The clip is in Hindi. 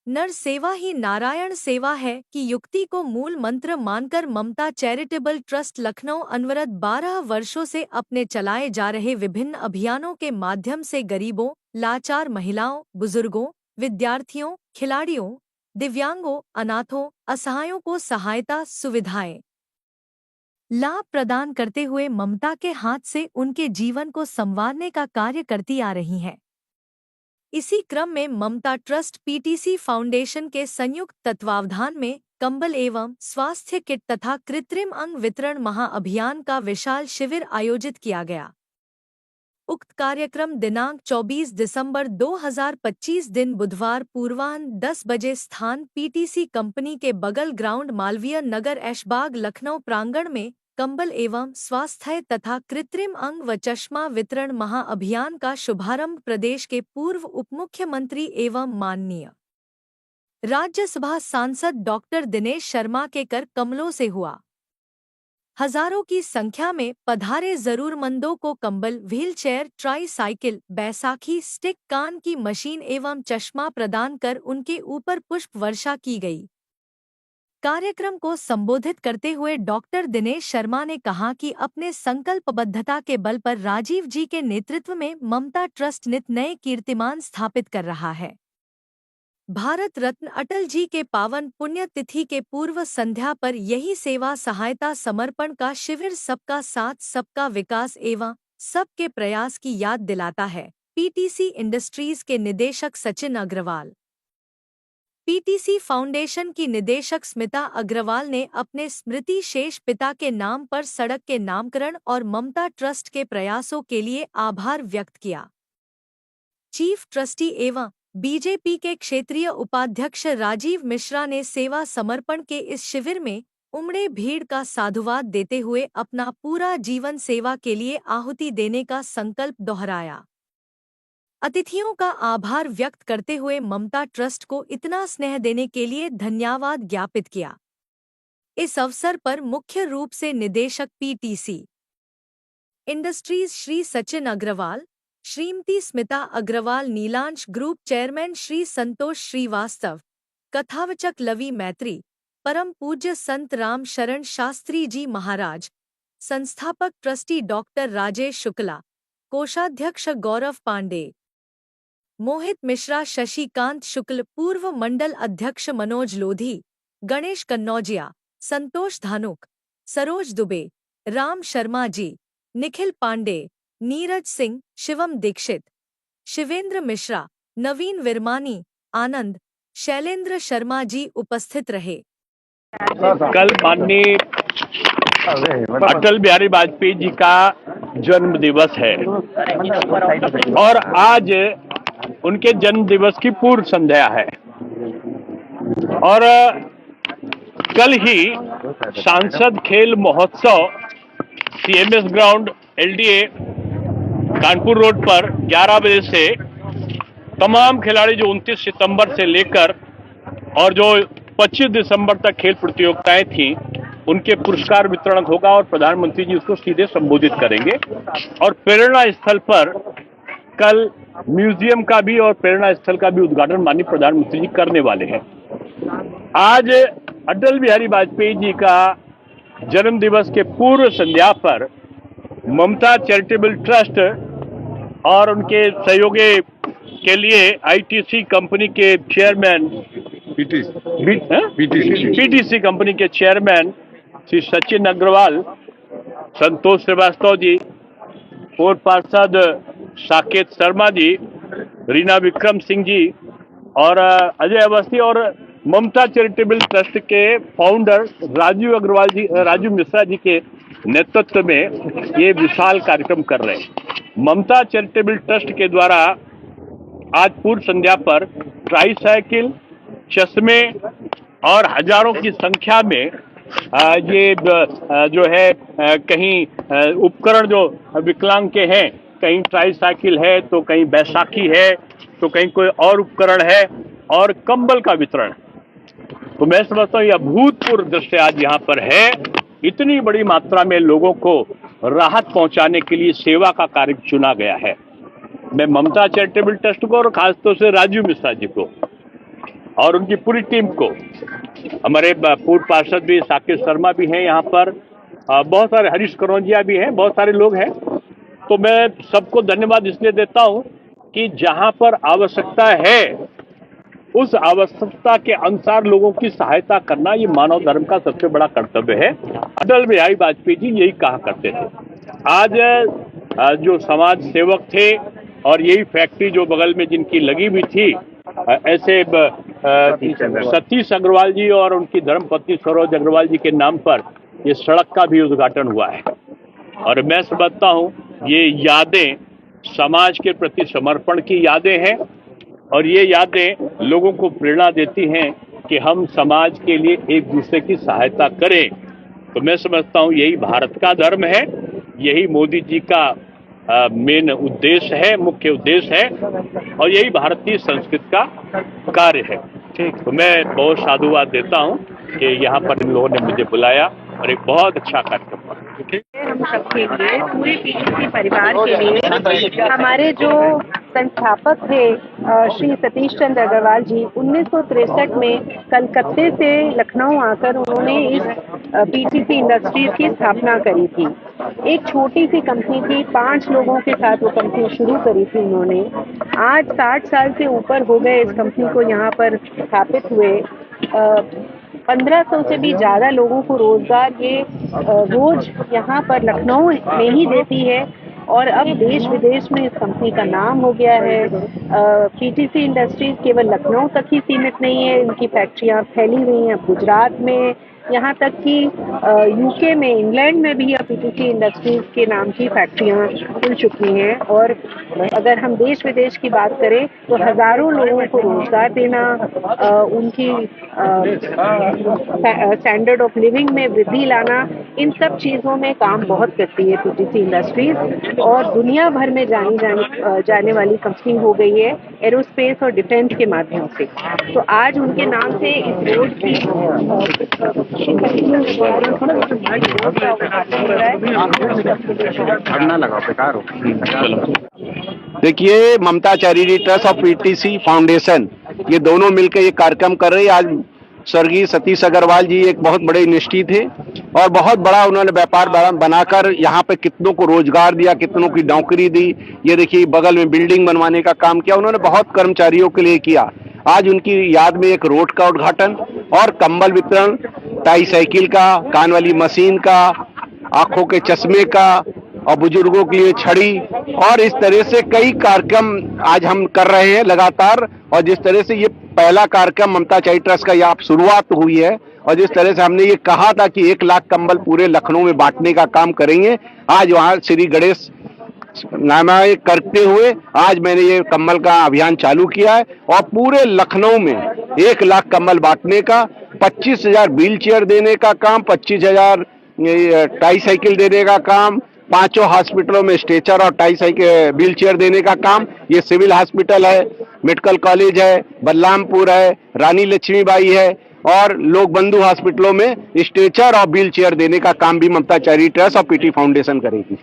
नर सेवा ही नारायण सेवा है की युक्ति को मूल मंत्र मानकर ममता चैरिटेबल ट्रस्ट लखनऊ अनवरत 12 वर्षों से अपने चलाए जा रहे विभिन्न अभियानों के माध्यम से गरीबों, लाचार महिलाओं, बुजुर्गों, विद्यार्थियों, खिलाड़ियों, दिव्यांगों, अनाथों, असहायों को सहायता, सुविधाएं, लाभ प्रदान करते हुए ममता के हाथ से उनके जीवन को संवारने का कार्य करती आ रही हैं। इसी क्रम में ममता ट्रस्ट पीटीसी फाउंडेशन के संयुक्त तत्वावधान में कंबल एवं स्वास्थ्य किट तथा कृत्रिम अंग वितरण महाअभियान का विशाल शिविर आयोजित किया गया। उक्त कार्यक्रम दिनांक 24 दिसंबर 2025 दिन बुधवार पूर्वाह्न 10 बजे स्थान पीटीसी कंपनी के बगल ग्राउंड मालवीय नगर ऐशबाग लखनऊ प्रांगण में कंबल एवं स्वास्थ्य तथा कृत्रिम अंग व चश्मा वितरण महाअभियान का शुभारंभ प्रदेश के पूर्व उपमुख्यमंत्री एवं माननीय राज्यसभा सांसद डॉक्टर दिनेश शर्मा के कर कमलों से हुआ। हजारों की संख्या में पधारे जरूरतमंदों को कंबल, व्हीलचेयर, ट्राई साइकिल, बैसाखी स्टिक, कान की मशीन एवं चश्मा प्रदान कर उनके ऊपर पुष्प वर्षा की गई। कार्यक्रम को संबोधित करते हुए डॉक्टर दिनेश शर्मा ने कहा कि अपने संकल्पबद्धता के बल पर राजीव जी के नेतृत्व में ममता ट्रस्ट नित नए कीर्तिमान स्थापित कर रहा है। भारत रत्न अटल जी के पावन पुण्यतिथि के पूर्व संध्या पर यही सेवा सहायता समर्पण का शिविर सबका साथ, सबका विकास एवं सबके प्रयास की याद दिलाता है। पीटीसी इंडस्ट्रीज के निदेशक सचिन अग्रवाल, पीटीसी फाउंडेशन की निदेशक स्मिता अग्रवाल ने अपने स्मृति शेष पिता के नाम पर सड़क के नामकरण और ममता ट्रस्ट के प्रयासों के लिए आभार व्यक्त किया। चीफ ट्रस्टी एवं बीजेपी के क्षेत्रीय उपाध्यक्ष राजीव मिश्रा ने सेवा समर्पण के इस शिविर में उमड़े भीड़ का साधुवाद देते हुए अपना पूरा जीवन सेवा के लिए आहुति देने का संकल्प दोहराया। अतिथियों का आभार व्यक्त करते हुए ममता ट्रस्ट को इतना स्नेह देने के लिए धन्यवाद ज्ञापित किया। इस अवसर पर मुख्य रूप से निदेशक PTC industries Shri Sachin Agarwal, Shrimati Smita Agarwal, Neelansh group chairman Shri Santosh Srivastava, कथावचक लवी मैत्री, परम पूज्य संत राम शरण शास्त्री जी महाराज, संस्थापक ट्रस्टी डॉक्टर राजेश शुक्ला, कोषाध्यक्ष गौरव पांडे, मोहित मिश्रा, शशिकांत शुक्ल, पूर्व मंडल अध्यक्ष मनोज लोधी, गणेश कन्नौजिया, संतोष धानुक, सरोज दुबे, राम शर्मा जी, निखिल पांडे, नीरज सिंह, शिवम दीक्षित, शिवेंद्र मिश्रा, नवीन विरमानी, आनंद, शैलेंद्र शर्मा जी उपस्थित रहे। कल माननीय अटल बिहारी वाजपेयी जी का जन्म दिवस है और आज उनके जन्म दिवस की पूर्व संध्या है और कल ही सांसद खेल महोत्सव CMS ground LDA Kanpur road पर 11 बजे से तमाम खिलाड़ी जो 29 सितंबर से लेकर और जो 25 दिसंबर तक खेल प्रतियोगिताएं थी उनके पुरस्कार वितरण होगा और प्रधानमंत्री जी उसको सीधे संबोधित करेंगे। और प्रेरणा स्थल पर कल म्यूजियम का भी और प्रेरणा स्थल का भी उद्घाटन माननीय प्रधानमंत्री जी करने वाले हैं। आज अटल बिहारी वाजपेयी जी का जन्म दिवस के पूर्व संध्या पर ममता चैरिटेबल ट्रस्ट और उनके सहयोगी के लिए आईटीसी कंपनी के चेयरमैन पीटीसी कंपनी के चेयरमैन श्री सचिन अग्रवाल, संतोष श्रीवास्तव जी, पूर्व पार्षद साकेत शर्मा जी, रीना विक्रम सिंह जी और अजय अवस्थी और ममता चैरिटेबल ट्रस्ट के फाउंडर राजू मिश्रा जी के नेतृत्व में ये विशाल कार्यक्रम कर रहे हैं। ममता चैरिटेबल ट्रस्ट के द्वारा आज पूर्व संध्या पर ट्राई साइकिल, चश्मे और हजारों की संख्या में ये जो है कहीं उपकरण जो विकलांग के हैं, कहीं ट्राई साइकिल है तो कहीं बैसाखी है तो कहीं कोई और उपकरण है और कंबल का वितरण। तो मैं समझता हूँ यह अभूतपूर्व दृश्य आज यहाँ पर है। इतनी बड़ी मात्रा में लोगों को राहत पहुंचाने के लिए सेवा का कार्य चुना गया है। मैं ममता चैरिटेबल ट्रस्ट को और खासतौर से राजीव मिश्रा जी को और उनकी पूरी टीम को, हमारे पूर्व पार्षद भी साकेत शर्मा भी हैं यहाँ पर, बहुत सारे हरीश करौंजिया भी हैं, बहुत सारे लोग हैं। तो मैं सबको धन्यवाद इसलिए देता हूँ कि जहाँ पर आवश्यकता है उस आवश्यकता के अनुसार लोगों की सहायता करना ये मानव धर्म का सबसे बड़ा कर्तव्य है। अटल बिहारी वाजपेयी जी यही कहा करते थे। आज जो समाज सेवक थे और यही फैक्ट्री जो बगल में जिनकी लगी हुई थी, ऐसे सतीश अग्रवाल जी और उनकी धर्मपत्नी सरोज अग्रवाल जी के नाम पर ये सड़क का भी उद्घाटन हुआ है। और मैं समझता हूँ ये यादें समाज के प्रति समर्पण की यादें हैं और ये यादें लोगों को प्रेरणा देती हैं कि हम समाज के लिए एक दूसरे की सहायता करें। तो मैं समझता हूँ यही भारत का धर्म है, यही मोदी जी का मेन उद्देश्य है, मुख्य उद्देश्य है और यही भारतीय संस्कृति का कार्य है। ठीक, तो मैं बहुत साधुवाद देता हूँ कि यहाँ पर इन लोगों ने मुझे बुलाया और एक बहुत अच्छा कार्यक्रम हुआ। हम सबके लिए, पूरे पीटीसी परिवार के लिए, हमारे जो संस्थापक थे श्री सतीश चंद्र अग्रवाल जी 1963 में कलकत्ते से लखनऊ आकर उन्होंने इस पीटीसी इंडस्ट्रीज की स्थापना करी थी। एक छोटी सी कंपनी थी, 5 लोगों के साथ वो कंपनी शुरू करी थी उन्होंने। आज 60 साल से ऊपर हो गए इस कंपनी को यहाँ पर स्थापित हुए। 1500 से भी ज़्यादा लोगों को रोजगार ये रोज यहाँ पर लखनऊ में ही देती है और अब देश विदेश में इस कंपनी का नाम हो गया है। पीटीसी इंडस्ट्रीज केवल लखनऊ तक ही सीमित नहीं है, इनकी फैक्ट्रियाँ फैली हुई हैं गुजरात में, यहाँ तक कि यूके में, इंग्लैंड में भी अब पीटीसी इंडस्ट्रीज के नाम की फैक्ट्रियाँ खुल चुकी हैं। और अगर हम देश विदेश की बात करें तो हज़ारों लोगों को रोजगार देना, उनकी स्टैंडर्ड ऑफ लिविंग में वृद्धि लाना, इन सब चीज़ों में काम बहुत करती है पीटीसी इंडस्ट्रीज और दुनिया भर में जाने वाली कंपनी हो गई है एरोस्पेस और डिफेंस के माध्यम से। तो आज उनके नाम से इस रोड की देखिए, ममता चैरिटी ट्रस्ट और पीटीसी फाउंडेशन ये दोनों मिलकर ये कार्यक्रम कर रहे हैं। आज स्वर्गीय सतीश अग्रवाल जी एक बहुत बड़े निष्ठी थे और बहुत बड़ा उन्होंने व्यापार बनाकर यहाँ पे कितनों को रोजगार दिया, कितनों की नौकरी दी। ये देखिए बगल में बिल्डिंग बनवाने का काम किया उन्होंने, बहुत कर्मचारियों के लिए किया। आज उनकी याद में एक रोड का उद्घाटन और कंबल वितरण, टाई साइकिल का, कान वाली मशीन का, आंखों के चश्मे का और बुजुर्गों के लिए छड़ी और इस तरह से कई कार्यक्रम आज हम कर रहे हैं लगातार। और जिस तरह से ये पहला कार्यक्रम ममता चैरिटी ट्रस्ट का यहाँ शुरुआत हुई है और जिस तरह से हमने ये कहा था कि 1 लाख कंबल पूरे लखनऊ में बांटने का काम करेंगे, आज वहाँ श्री गणेश नामायक करते हुए आज मैंने ये कंबल का अभियान चालू किया है और पूरे लखनऊ में 1 लाख कंबल बांटने का, 25,000 व्हील चेयर देने का काम, 25,000 टाई साइकिल देने का काम, 5 हॉस्पिटलों में स्ट्रेचर और टाई साइकिल व्हील चेयर देने का काम। ये सिविल हॉस्पिटल है, मेडिकल कॉलेज है, बलरामपुर है, रानी लक्ष्मीबाई है और लोक बंधु हॉस्पिटलों में स्ट्रेचर और व्हील चेयर देने का काम भी ममता चैरिटी ट्रस्ट और पीटी फाउंडेशन करेगी।